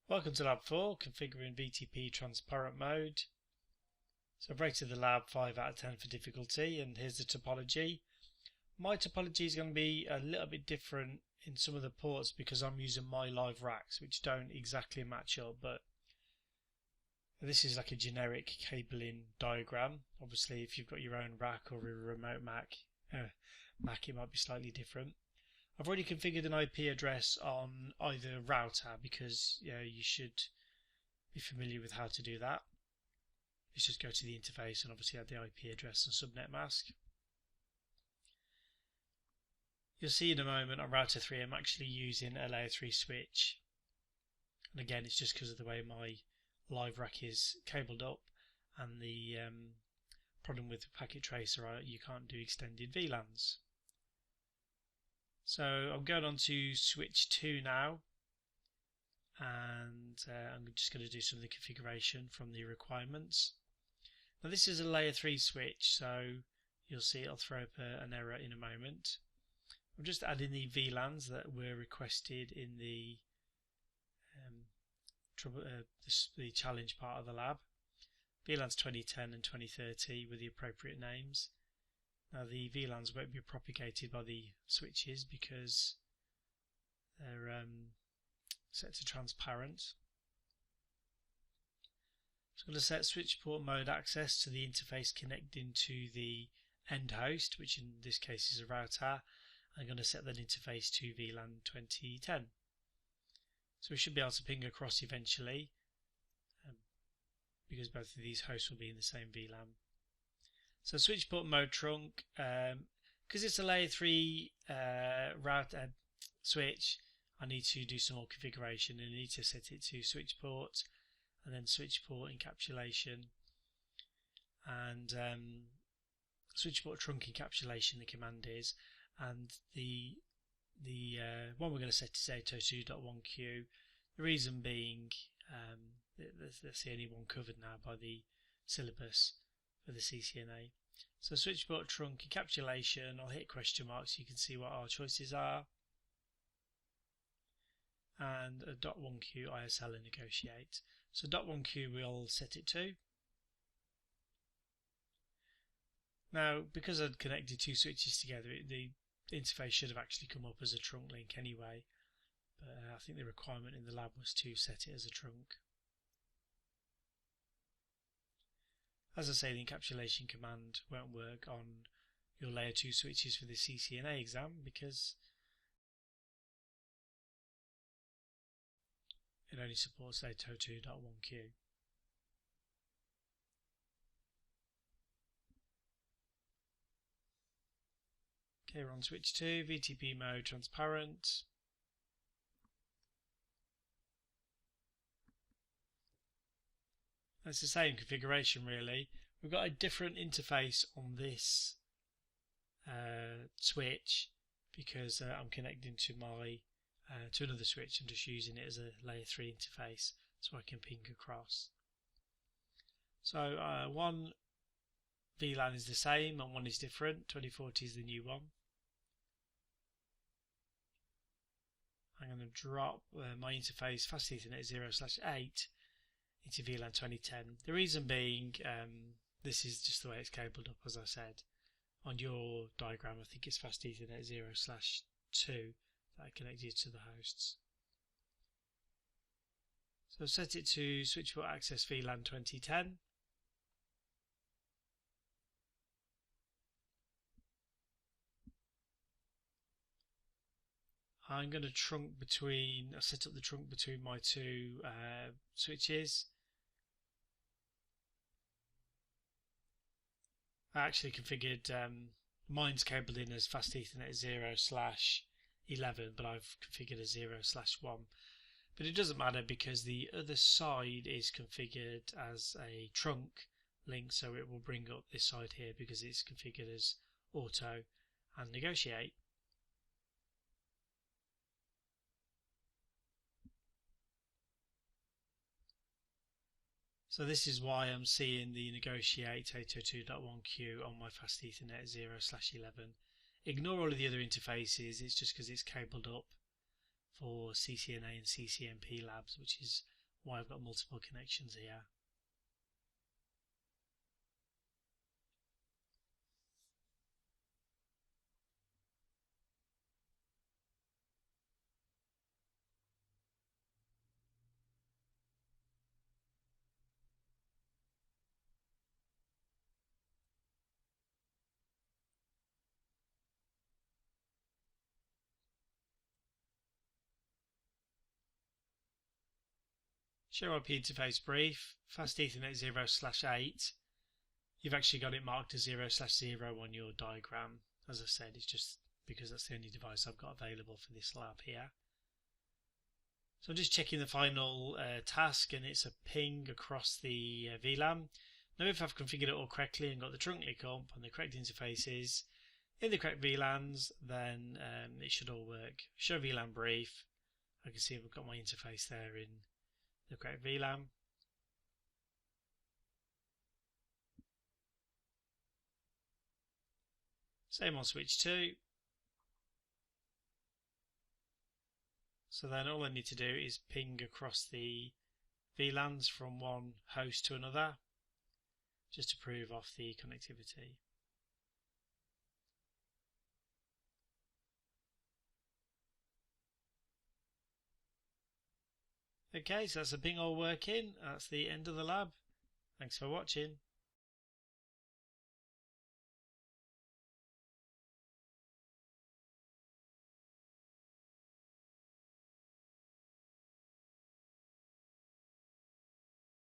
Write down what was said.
Welcome to Lab 4, configuring VTP transparent mode. So I've rated the lab 5 out of 10 for difficulty, and here's the topology. My topology is going to be a little bit different in some of the ports because I'm using my live racks, which don't exactly match up, but this is like a generic cabling diagram. Obviously, if you've got your own rack or a remote Mac, it might be slightly different. I've already configured an IP address on either router because you should be familiar with how to do that. Let's just go to the interface and obviously add the IP address and subnet mask. You'll see in a moment on router 3 I'm actually using a layer 3 switch, and again it's just because of the way my live rack is cabled up and the problem with the packet tracer, you can't do extended VLANs. So I'm going on to switch 2 now, and I'm just going to do some of the configuration from the requirements. Now this is a layer 3 switch, so you'll see it'll throw up an error in a moment. I'm just adding the VLANs that were requested in the challenge part of the lab. VLANs 2010 and 2030 with the appropriate names. Now the VLANs won't be propagated by the switches because they're set to transparent. So I'm going to set switch port mode access to the interface connecting to the end host, which in this case is a router. I'm going to set that interface to VLAN 2010. So we should be able to ping across eventually because both of these hosts will be in the same VLAN. So switch port mode trunk, because it's a layer 3 router switch, I need to do some more configuration and I need to set it to switch port and then switch port encapsulation and switch port trunk encapsulation the command is, and the one we're going to set is 802.1q. The reason being that's the only one covered now by the syllabus for the CCNA. So switch port trunk encapsulation, I'll hit question mark so you can see what our choices are, and a .1q ISL and negotiate. So .1q we'll set it to. Now because I'd connected two switches together, the interface should have actually come up as a trunk link anyway, but I think the requirement in the lab was to set it as a trunk. As I say, the encapsulation command won't work on your layer 2 switches for the CCNA exam because it only supports 802.1q. Okay, we're on switch 2, VTP mode transparent. It's the same configuration really. We've got a different interface on this switch because I'm connecting to my to another switch. I'm just using it as a layer 3 interface so I can ping across. So one VLAN is the same and one is different. 2040 is the new one. I'm going to drop my interface fast Ethernet 0/8 into VLAN 2010. The reason being, this is just the way it's cabled up, as I said. On your diagram, I think it's fast Ethernet 0/2 that I connected to the hosts. So set it to switch port access VLAN 2010. I'm going to set up the trunk between my two switches. I actually configured mine's cabled in as fast Ethernet 0/11, but I've configured a 0/1. But it doesn't matter because the other side is configured as a trunk link, so it will bring up this side here because it's configured as auto and negotiate. So this is why I'm seeing the negotiate 802.1q on my fast Ethernet 0/11. Ignore all of the other interfaces, it's just because it's cabled up for CCNA and CCNP labs, which is why I've got multiple connections here. Show IP interface brief, fast Ethernet 0/8. You've actually got it marked as 0/0 on your diagram. As I said, it's just because that's the only device I've got available for this lab here. So I'm just checking the final task, and it's a ping across the VLAN. Now if I've configured it all correctly and got the trunk link up and the correct interfaces in the correct VLANs, then it should all work. Show VLAN brief. I can see I've got my interface there in the correct VLAN. Same on switch 2. So then all I need to do is ping across the VLANs from one host to another, just to prove off the connectivity. Okay, so that's the ping all working. That's the end of the lab. Thanks for watching.